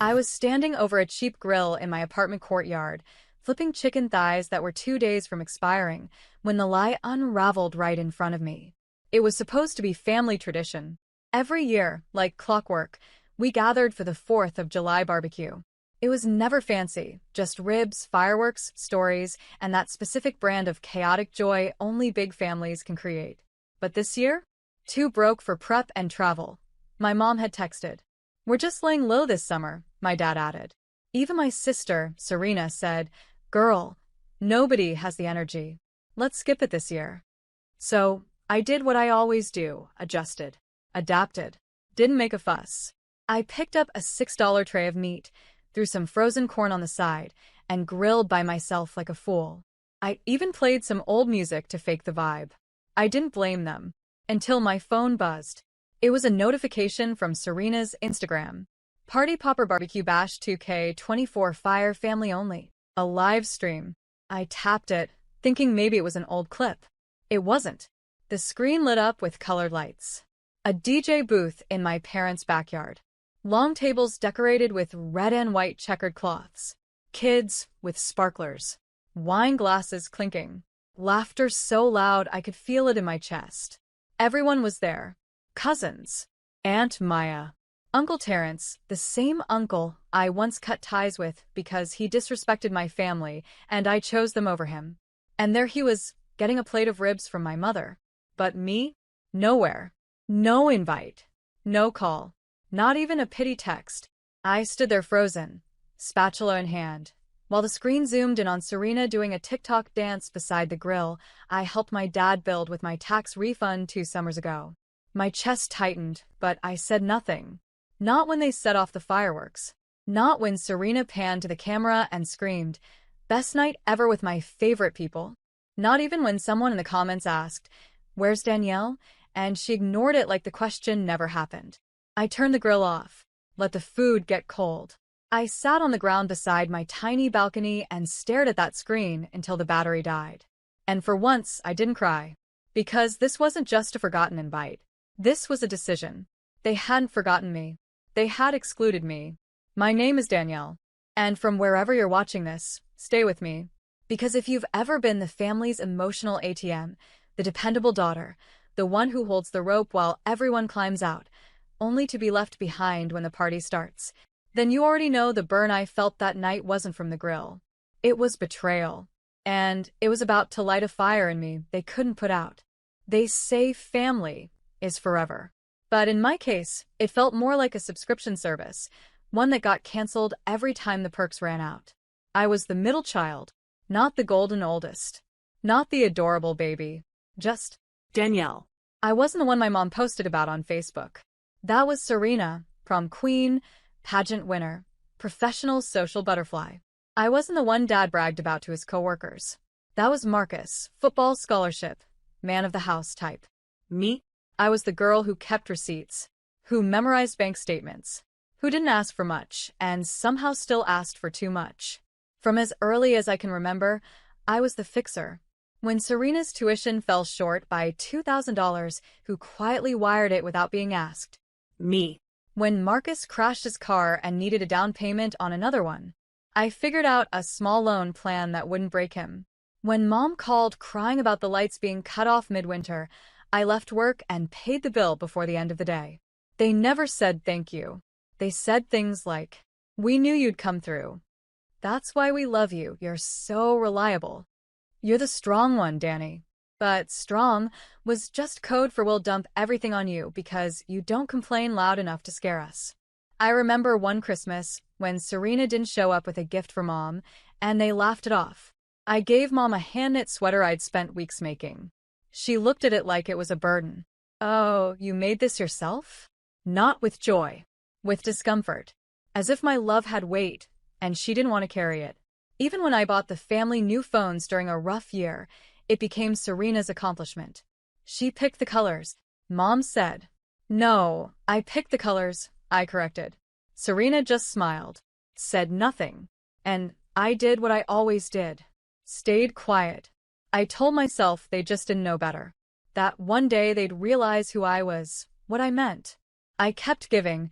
I was standing over a cheap grill in my apartment courtyard, flipping chicken thighs that were 2 days from expiring, when the lie unraveled right in front of me. It was supposed to be family tradition. Every year, like clockwork, we gathered for the 4th of July barbecue. It was never fancy, just ribs, fireworks, stories, and that specific brand of chaotic joy only big families can create. But this year, too broke for prep and travel. My mom had texted, "We're just laying low this summer," my dad added. Even my sister, Serena, said, "Girl, nobody has the energy. Let's skip it this year." So, I did what I always do, adjusted, adapted, didn't make a fuss. I picked up a $6 tray of meat, threw some frozen corn on the side, and grilled by myself like a fool. I even played some old music to fake the vibe. I didn't blame them. Until my phone buzzed. It was a notification from Serena's Instagram. Party Popper Barbecue Bash 2K24 Fire Family Only. A live stream. I tapped it, thinking maybe it was an old clip. It wasn't. The screen lit up with colored lights. A DJ booth in my parents' backyard. Long tables decorated with red and white checkered cloths. Kids with sparklers. Wine glasses clinking. Laughter so loud I could feel it in my chest. Everyone was there. Cousins. Aunt Maya. Uncle Terrence, the same uncle I once cut ties with because he disrespected my family and I chose them over him. And there he was, getting a plate of ribs from my mother. But me? Nowhere. No invite. No call. Not even a pity text. I stood there frozen, spatula in hand. While the screen zoomed in on Serena doing a TikTok dance beside the grill, I helped my dad build with my tax refund 2 summers ago. My chest tightened, but I said nothing. Not when they set off the fireworks. Not when Serena panned to the camera and screamed, "Best night ever with my favorite people." Not even when someone in the comments asked, "Where's Danielle?" and she ignored it like the question never happened. I turned the grill off, let the food get cold. I sat on the ground beside my tiny balcony and stared at that screen until the battery died. And for once, I didn't cry. Because this wasn't just a forgotten invite. This was a decision. They hadn't forgotten me. They had excluded me. My name is Danielle. And from wherever you're watching this, stay with me. Because if you've ever been the family's emotional ATM, the dependable daughter, the one who holds the rope while everyone climbs out, only to be left behind when the party starts, then you already know the burn I felt that night wasn't from the grill. It was betrayal. And it was about to light a fire in me they couldn't put out. They say family is forever. But in my case, it felt more like a subscription service, one that got canceled every time the perks ran out. I was the middle child, not the golden oldest. Not the adorable baby. Just Danielle. I wasn't the one my mom posted about on Facebook. That was Serena, prom queen, pageant winner, professional social butterfly. I wasn't the one Dad bragged about to his coworkers. That was Marcus, football scholarship, man of the house type. Me? I was the girl who kept receipts, who memorized bank statements, who didn't ask for much and somehow still asked for too much. From as early as I can remember, I was the fixer. When Serena's tuition fell short by $2,000, who quietly wired it without being asked. Me. When Marcus crashed his car and needed a down payment on another one, I figured out a small loan plan that wouldn't break him. When Mom called crying about the lights being cut off midwinter, I left work and paid the bill before the end of the day. They never said thank you. They said things like, "We knew you'd come through. That's why we love you. You're so reliable. You're the strong one, Danny." But strong was just code for we'll dump everything on you because you don't complain loud enough to scare us. I remember one Christmas when Serena didn't show up with a gift for Mom, and they laughed it off. I gave Mom a hand-knit sweater I'd spent weeks making. She looked at it like it was a burden. "Oh, you made this yourself?" Not with joy. With discomfort. As if my love had weight, and she didn't want to carry it. Even when I bought the family new phones during a rough year, it became Serena's accomplishment. She picked the colors. Mom said, "No, I picked the colors," I corrected. Serena just smiled, said nothing, and I did what I always did. Stayed quiet. I told myself they just didn't know better. That one day they'd realize who I was, what I meant. I kept giving,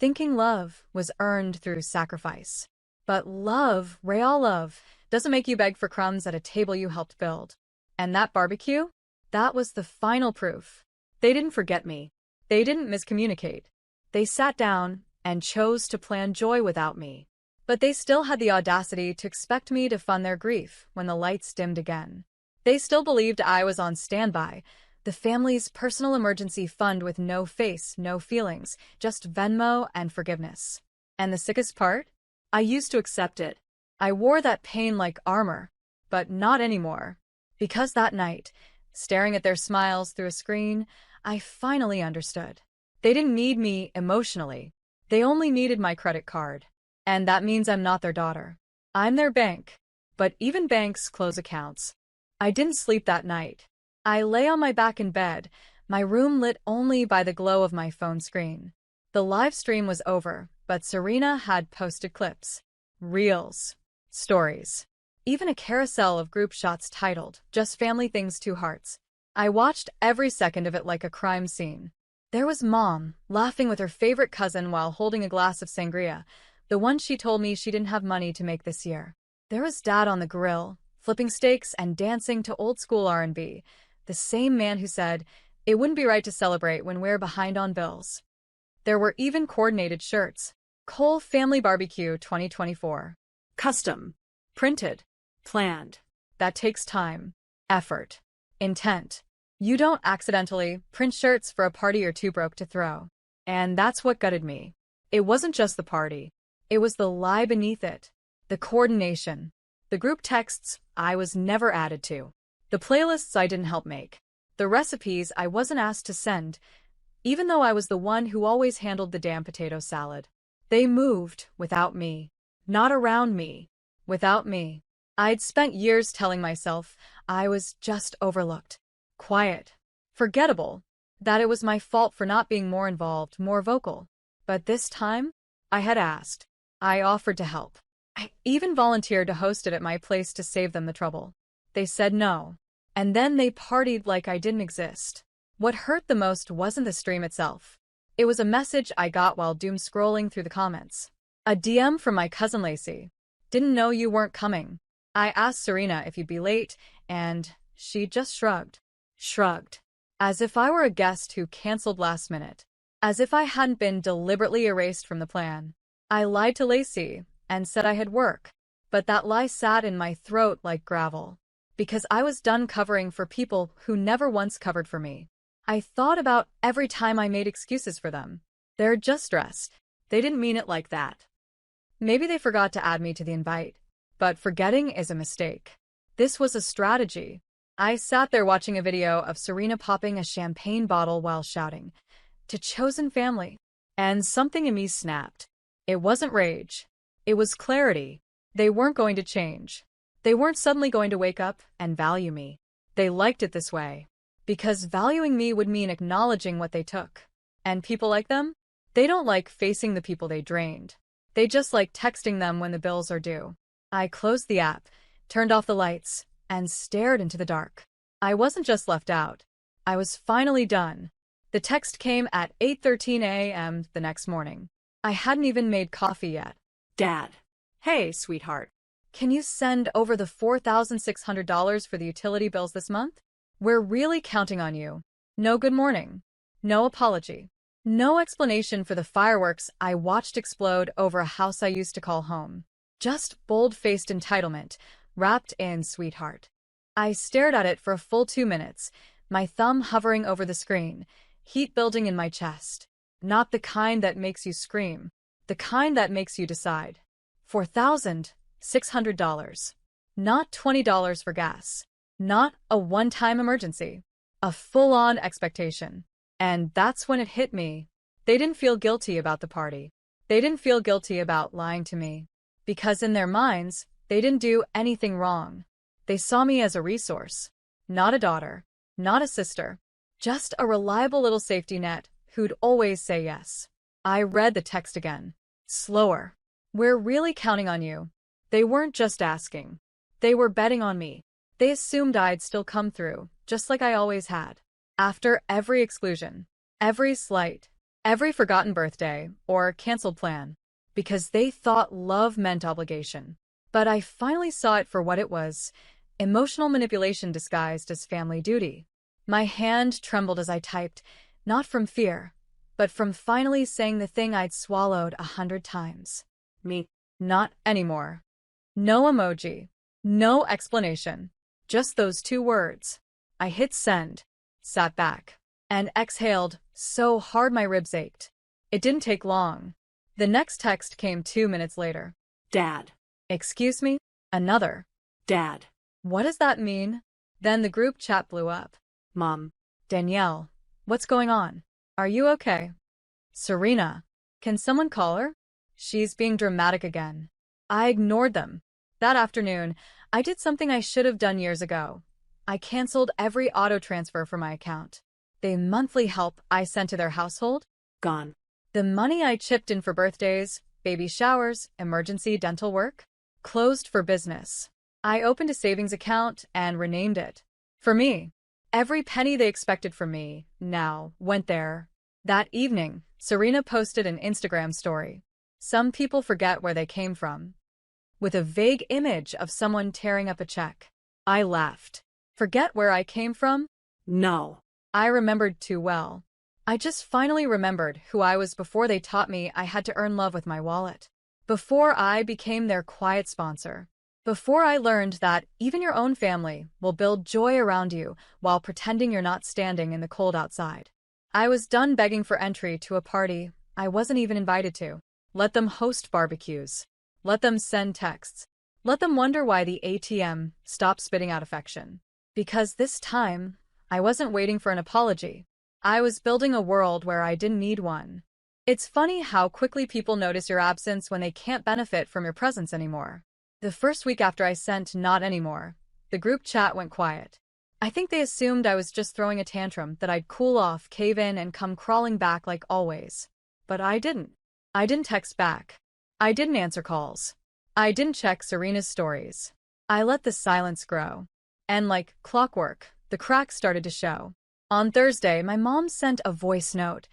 thinking love was earned through sacrifice. But love, real love, doesn't make you beg for crumbs at a table you helped build. And that barbecue? That was the final proof. They didn't forget me. They didn't miscommunicate. They sat down and chose to plan joy without me. But they still had the audacity to expect me to fund their grief when the lights dimmed again. They still believed I was on standby, the family's personal emergency fund with no face, no feelings, just Venmo and forgiveness. And the sickest part? I used to accept it. I wore that pain like armor, but not anymore. Because that night, staring at their smiles through a screen, I finally understood. They didn't need me emotionally. They only needed my credit card. And that means I'm not their daughter. I'm their bank. But even banks close accounts. I didn't sleep that night. I lay on my back in bed, my room lit only by the glow of my phone screen. The live stream was over, but Serena had posted clips, reels, stories, even a carousel of group shots titled, "Just Family Things, Two Hearts." I watched every second of it like a crime scene. There was Mom, laughing with her favorite cousin while holding a glass of sangria, the one she told me she didn't have money to make this year. There was Dad on the grill, flipping steaks and dancing to old-school R&B, the same man who said, "It wouldn't be right to celebrate when we're behind on bills." There were even coordinated shirts. Cole Family Barbecue 2024. Custom. Printed. Planned. That takes time, effort, intent. You don't accidentally print shirts for a party you're too broke to throw. And that's what gutted me. It wasn't just the party. It was the lie beneath it. The coordination. The group texts I was never added to. The playlists I didn't help make. The recipes I wasn't asked to send, even though I was the one who always handled the damn potato salad. They moved without me. Not around me. Without me. I'd spent years telling myself I was just overlooked. Quiet. Forgettable. That it was my fault for not being more involved, more vocal. But this time, I had asked. I offered to help. I even volunteered to host it at my place to save them the trouble. They said no. And then they partied like I didn't exist. What hurt the most wasn't the stream itself. It was a message I got while doom scrolling through the comments. A DM from my cousin Lacey. "Didn't know you weren't coming. I asked Serena if you'd be late, and she just shrugged. Shrugged. As if I were a guest who canceled last minute. As if I hadn't been deliberately erased from the plan. I lied to Lacey and said I had work, but that lie sat in my throat like gravel. Because I was done covering for people who never once covered for me. I thought about every time I made excuses for them. They're just stressed. They didn't mean it like that. Maybe they forgot to add me to the invite. But forgetting is a mistake. This was a strategy. I sat there watching a video of Serena popping a champagne bottle while shouting, "To chosen family." And something in me snapped. It wasn't rage. It was clarity. They weren't going to change. They weren't suddenly going to wake up and value me. They liked it this way. Because valuing me would mean acknowledging what they took. And people like them? They don't like facing the people they drained. They just like texting them when the bills are due. I closed the app, turned off the lights, and stared into the dark. I wasn't just left out. I was finally done. The text came at 8:13 a.m. the next morning. I hadn't even made coffee yet. "Dad. Hey, sweetheart. Can you send over the $4,600 for the utility bills this month? We're really counting on you. No good morning. No apology. No explanation for the fireworks I watched explode over a house I used to call home. Just bold-faced entitlement, wrapped in sweetheart. I stared at it for a full 2 minutes, my thumb hovering over the screen, heat building in my chest. Not the kind that makes you scream. The kind that makes you decide. $4,600. Not $20 for gas. Not a one-time emergency. A full-on expectation. And that's when it hit me. They didn't feel guilty about the party. They didn't feel guilty about lying to me. Because in their minds, they didn't do anything wrong. They saw me as a resource. Not a daughter. Not a sister. Just a reliable little safety net who'd always say yes. I read the text again. Slower. "We're really counting on you." They weren't just asking. They were betting on me. They assumed I'd still come through, just like I always had. After every exclusion, every slight, Every forgotten birthday or canceled plan. Because they thought love meant obligation. But I finally saw it for what it was, emotional manipulation disguised as family duty. My hand trembled as I typed, not from fear, but from finally saying the thing I'd swallowed 100 times. Me. Not anymore. No emoji. No explanation. Just those 2 words. I hit send, sat back, and exhaled so hard my ribs ached. It didn't take long. The next text came 2 minutes later. Dad. Excuse me? Another. Dad. What does that mean? Then the group chat blew up. Mom. Danielle, what's going on? Are you okay? Serena, can someone call her? She's being dramatic again. I ignored them. That afternoon, I did something I should have done years ago. I canceled every auto transfer from my account. The monthly help I sent to their household? Gone. The money I chipped in for birthdays, baby showers, emergency dental work? Closed for business. I opened a savings account and renamed it. For me. Every penny they expected from me, now, went there. That evening, Serena posted an Instagram story. Some people forget where they came from. With a vague image of someone tearing up a check. I laughed. Forget where I came from? No. I remembered too well. I just finally remembered who I was before they taught me I had to earn love with my wallet. Before I became their quiet sponsor. Before I learned that even your own family will build joy around you while pretending you're not standing in the cold outside. I was done begging for entry to a party I wasn't even invited to. Let them host barbecues. Let them send texts. Let them wonder why the ATM stopped spitting out affection. Because this time, I wasn't waiting for an apology. I was building a world where I didn't need one. It's funny how quickly people notice your absence when they can't benefit from your presence anymore. The first week after I sent not anymore, the group chat went quiet. I think they assumed I was just throwing a tantrum, that I'd cool off, cave in, and come crawling back like always. But I didn't. I didn't text back. I didn't answer calls. I didn't check Serena's stories. I let the silence grow. And like clockwork, the cracks started to show. On Thursday, my mom sent a voice note.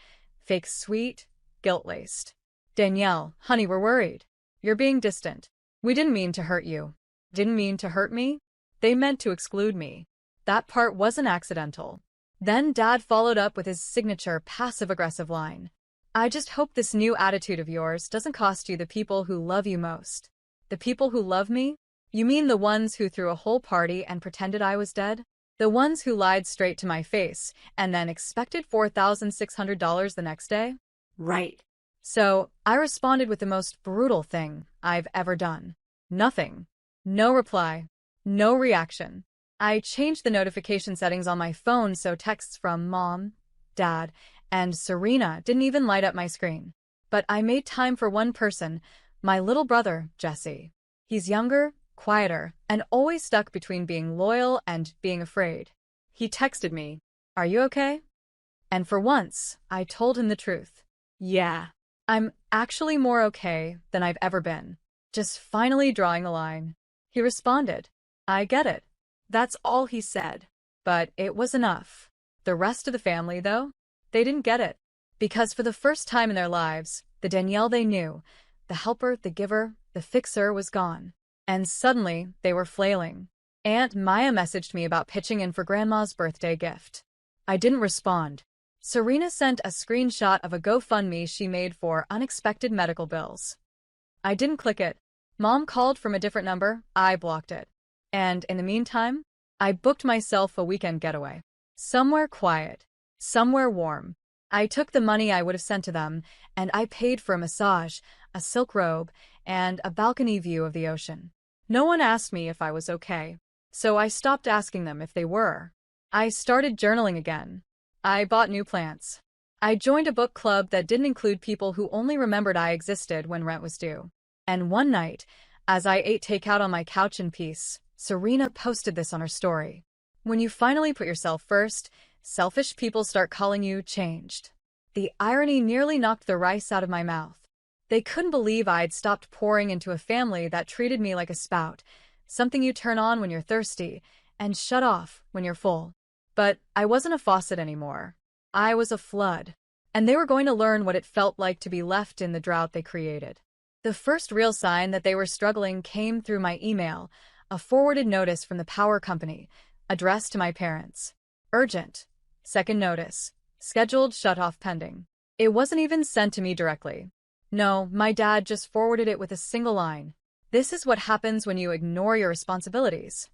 Fake sweet, guilt-laced. Danielle, honey, we're worried. You're being distant. We didn't mean to hurt you. Didn't mean to hurt me. They meant to exclude me. That part wasn't accidental. Then Dad followed up with his signature passive-aggressive line. I just hope this new attitude of yours doesn't cost you the people who love you most. The people who love me? You mean the ones who threw a whole party and pretended I was dead? The ones who lied straight to my face and then expected $4,600 the next day? Right. So, I responded with the most brutal thing I've ever done. Nothing. No reply. No reaction. I changed the notification settings on my phone so texts from Mom, Dad, and Serena didn't even light up my screen. But I made time for one person, my little brother, Jesse. He's younger, quieter, and always stuck between being loyal and being afraid. He texted me, "Are you okay?" And for once, I told him the truth. Yeah, I'm actually more okay than I've ever been. Just finally drawing the line. He responded, "I get it." That's all he said. But it was enough. The rest of the family, though, they didn't get it. Because for the first time in their lives, the Danielle they knew, the helper, the giver, the fixer was gone. And suddenly, they were flailing. Aunt Maya messaged me about pitching in for Grandma's birthday gift. I didn't respond. Serena sent a screenshot of a GoFundMe she made for unexpected medical bills. I didn't click it. Mom called from a different number. I blocked it. And in the meantime, I booked myself a weekend getaway. Somewhere quiet. Somewhere warm. I took the money I would have sent to them, and I paid for a massage, a silk robe, and a balcony view of the ocean. No one asked me if I was okay, so I stopped asking them if they were. I started journaling again. I bought new plants. I joined a book club that didn't include people who only remembered I existed when rent was due. And one night, as I ate takeout on my couch in peace, Serena posted this on her story. When you finally put yourself first, selfish people start calling you changed. The irony nearly knocked the rice out of my mouth. They couldn't believe I'd stopped pouring into a family that treated me like a spout, something you turn on when you're thirsty and shut off when you're full. But I wasn't a faucet anymore. I was a flood. and they were going to learn what it felt like to be left in the drought they created. The first real sign that they were struggling came through my email, a forwarded notice from the power company, addressed to my parents. Urgent. Second notice. Scheduled shut-off pending. It wasn't even sent to me directly. No, my dad just forwarded it with a single line. This is what happens when you ignore your responsibilities.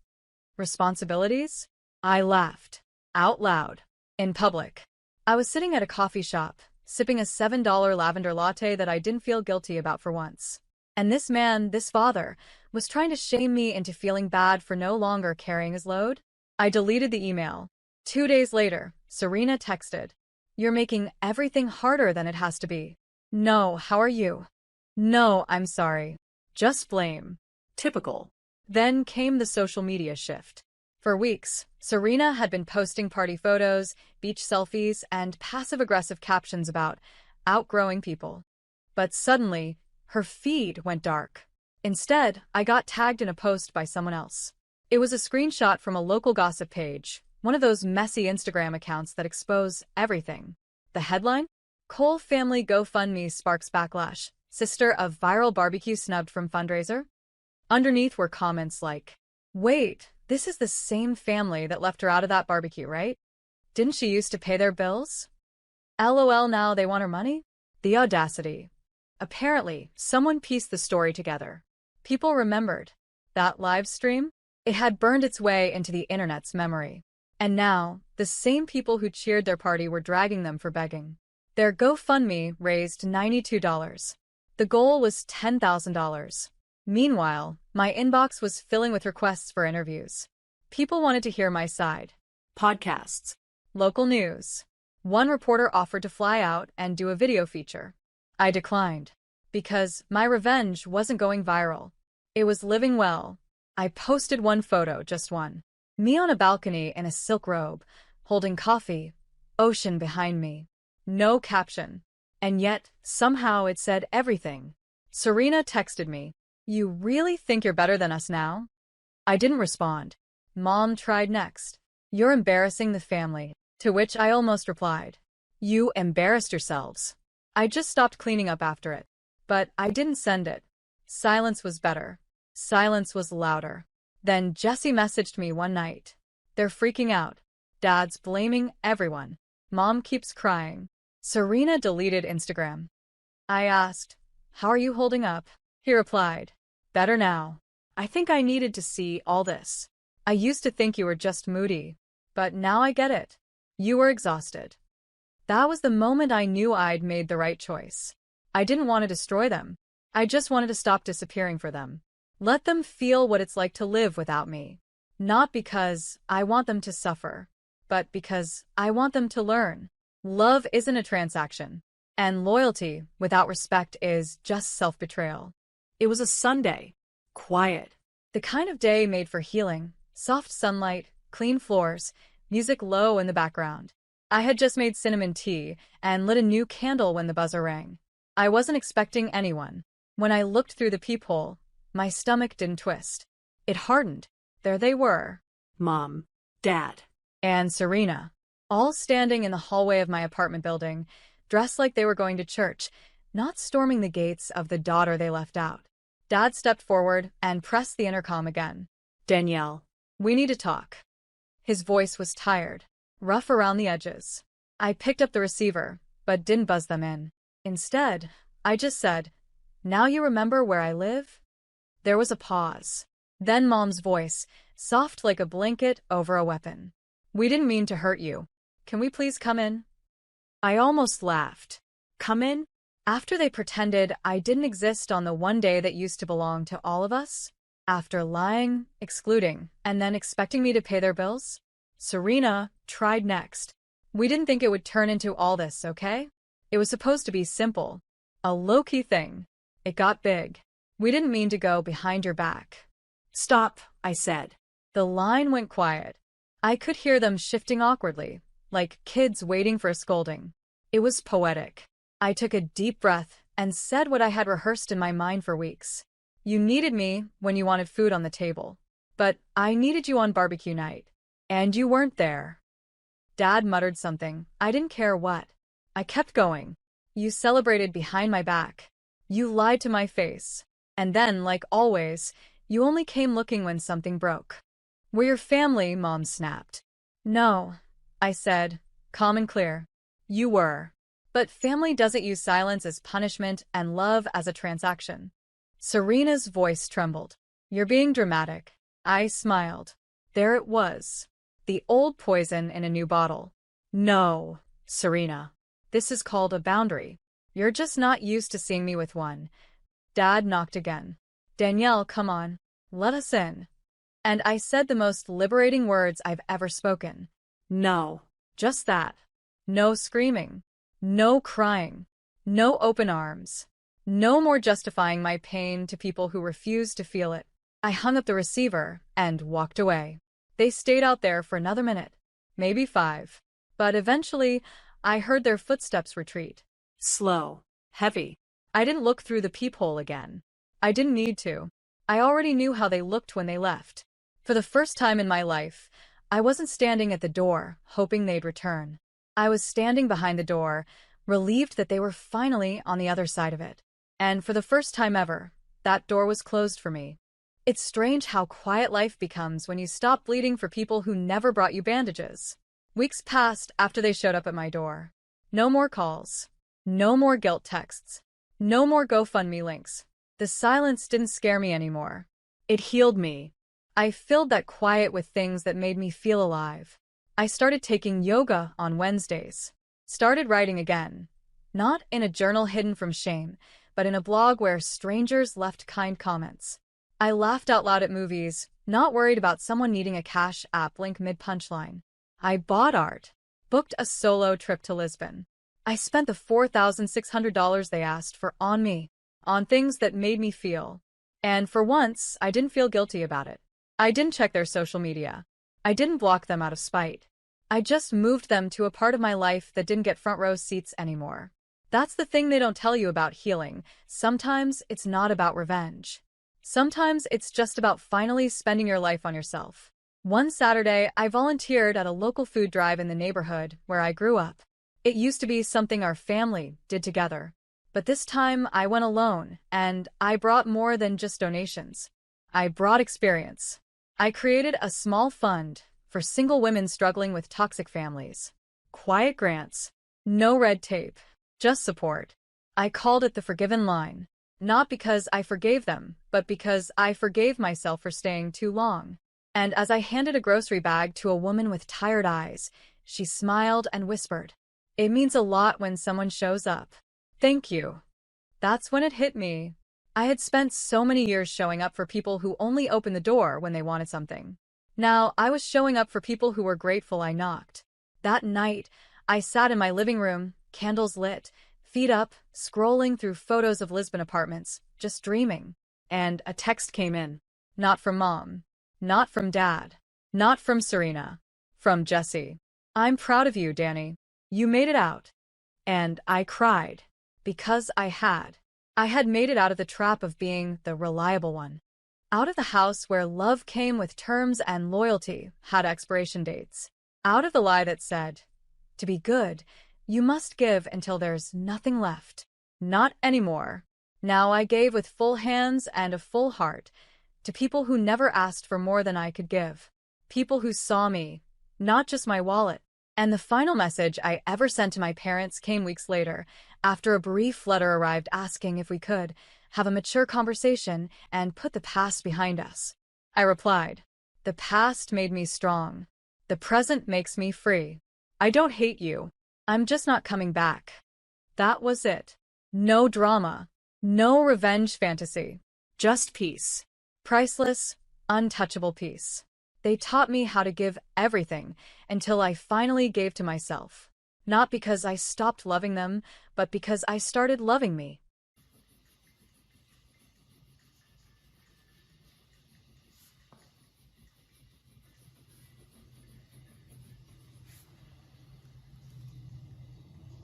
Responsibilities? I laughed. Out loud. In public. I was sitting at a coffee shop, sipping a $7 lavender latte that I didn't feel guilty about for once. And this man, this father, was trying to shame me into feeling bad for no longer carrying his load. I deleted the email. 2 days later, Serena texted, "You're making everything harder than it has to be." No, how are you? No, I'm sorry. Just blame. Typical. Then came the social media shift. For weeks, Serena had been posting party photos, beach selfies, and passive-aggressive captions about outgrowing people. But suddenly, her feed went dark. Instead, I got tagged in a post by someone else. It was a screenshot from a local gossip page, one of those messy Instagram accounts that expose everything. The headline? Cole family GoFundMe sparks backlash. Sister of viral barbecue snubbed from fundraiser? Underneath were comments like, "Wait, this is the same family that left her out of that barbecue, right? Didn't she used to pay their bills? LOL, now they want her money?" The audacity. Apparently, someone pieced the story together. People remembered. That live stream? It had burned its way into the internet's memory. And now, the same people who cheered their party were dragging them for begging. Their GoFundMe raised $92. The goal was $10,000. Meanwhile, my inbox was filling with requests for interviews. People wanted to hear my side. Podcasts. Local news. One reporter offered to fly out and do a video feature. I declined. Because my revenge wasn't going viral. It was living well. I posted one photo, just one. Me on a balcony in a silk robe, holding coffee, ocean behind me. No caption. And yet, somehow it said everything. Serena texted me, "You really think you're better than us now?" I didn't respond. Mom tried next. "You're embarrassing the family." To which I almost replied, "You embarrassed yourselves." I just stopped cleaning up after it. But I didn't send it. Silence was better. Silence was louder. Then Jesse messaged me one night. "They're freaking out. Dad's blaming everyone. Mom keeps crying." Serena deleted Instagram. I asked, "How are you holding up?" He replied, "Better now. I think I needed to see all this. I used to think you were just moody, but now I get it. You were exhausted." That was the moment I knew I'd made the right choice. I didn't want to destroy them. I just wanted to stop disappearing for them. Let them feel what it's like to live without me. Not because I want them to suffer, but because I want them to learn. Love isn't a transaction, and loyalty without respect is just self-betrayal. It was a Sunday. Quiet. The kind of day made for healing. Soft sunlight, clean floors, music low in the background. I had just made cinnamon tea and lit a new candle when the buzzer rang. I wasn't expecting anyone. When I looked through the peephole, my stomach didn't twist. It hardened. There they were. Mom. Dad. And Serena. All standing in the hallway of my apartment building, dressed like they were going to church, not storming the gates of the daughter they left out. Dad stepped forward and pressed the intercom again. "Danielle. "We need to talk." His voice was tired, rough around the edges. I picked up the receiver, but didn't buzz them in. Instead, I just said, "Now you remember where I live?" There was a pause. Then Mom's voice, soft like a blanket over a weapon. "We didn't mean to hurt you. Can we please come in?" I almost laughed. Come in? After they pretended I didn't exist on the one day that used to belong to all of us? After lying, excluding, and then expecting me to pay their bills? Serena tried next. "We didn't think it would turn into all this, okay? It was supposed to be simple. A low-key thing. It got big. We didn't mean to go behind your back." "Stop," I said. The line went quiet. I could hear them shifting awkwardly, like kids waiting for a scolding. It was poetic. I took a deep breath and said what I had rehearsed in my mind for weeks. "You needed me when you wanted food on the table. But I needed you on barbecue night. And you weren't there." Dad muttered something. I didn't care what. I kept going. You celebrated behind my back. You lied to my face. And then, like always, you only came looking when something broke. We're your family, Mom snapped. No, I said, calm and clear. You were. But family doesn't use silence as punishment and love as a transaction. Serena's voice trembled. You're being dramatic. I smiled. There it was. The old poison in a new bottle. No, Serena. This is called a boundary. You're just not used to seeing me with one. Dad knocked again. Danielle, come on. Let us in. And I said the most liberating words I've ever spoken. No. Just that. No screaming. No crying. No open arms. No more justifying my pain to people who refuse to feel it. I hung up the receiver and walked away. They stayed out there for another minute, maybe 5. But eventually, I heard their footsteps retreat. Slow. Heavy. I didn't look through the peephole again. I didn't need to. I already knew how they looked when they left. For the first time in my life, I wasn't standing at the door, hoping they'd return. I was standing behind the door, relieved that they were finally on the other side of it. And for the first time ever, that door was closed for me. It's strange how quiet life becomes when you stop bleeding for people who never brought you bandages. Weeks passed after they showed up at my door. No more calls. No more guilt texts. No more GoFundMe links. The silence didn't scare me anymore. It healed me. I filled that quiet with things that made me feel alive. I started taking yoga on Wednesdays. Started writing again. Not in a journal hidden from shame, but in a blog where strangers left kind comments. I laughed out loud at movies, not worried about someone needing a Cash App link mid-punchline. I bought art. Booked a solo trip to Lisbon. I spent the $4,600 they asked for on me, on things that made me feel. And for once, I didn't feel guilty about it. I didn't check their social media. I didn't block them out of spite. I just moved them to a part of my life that didn't get front row seats anymore. That's the thing they don't tell you about healing. Sometimes it's not about revenge. Sometimes it's just about finally spending your life on yourself. One Saturday, I volunteered at a local food drive in the neighborhood where I grew up. It used to be something our family did together. But this time, I went alone, and I brought more than just donations. I brought experience. I created a small fund for single women struggling with toxic families. Quiet grants. No red tape. Just support. I called it the Forgiven Line. Not because I forgave them, but because I forgave myself for staying too long. And as I handed a grocery bag to a woman with tired eyes, she smiled and whispered, "It means a lot when someone shows up. Thank you." That's when it hit me. I had spent so many years showing up for people who only opened the door when they wanted something. Now I was showing up for people who were grateful I knocked. That night, I sat in my living room, candles lit, feet up, scrolling through photos of Lisbon apartments, just dreaming. And a text came in. Not from Mom. Not from Dad. Not from Serena. From Jesse. "I'm proud of you, Danny. You made it out." And I cried. Because I had. I had made it out of the trap of being the reliable one. Out of the house where love came with terms and loyalty had expiration dates. Out of the lie that said, to be good, you must give until there's nothing left. Not anymore. Now I gave with full hands and a full heart to people who never asked for more than I could give. People who saw me, not just my wallet. And the final message I ever sent to my parents came weeks later, after a brief letter arrived asking if we could have a mature conversation and put the past behind us. I replied, "The past made me strong. The present makes me free. I don't hate you. I'm just not coming back." That was it. No drama. No revenge fantasy. Just peace. Priceless, untouchable peace. They taught me how to give everything until I finally gave to myself. Not because I stopped loving them, but because I started loving me.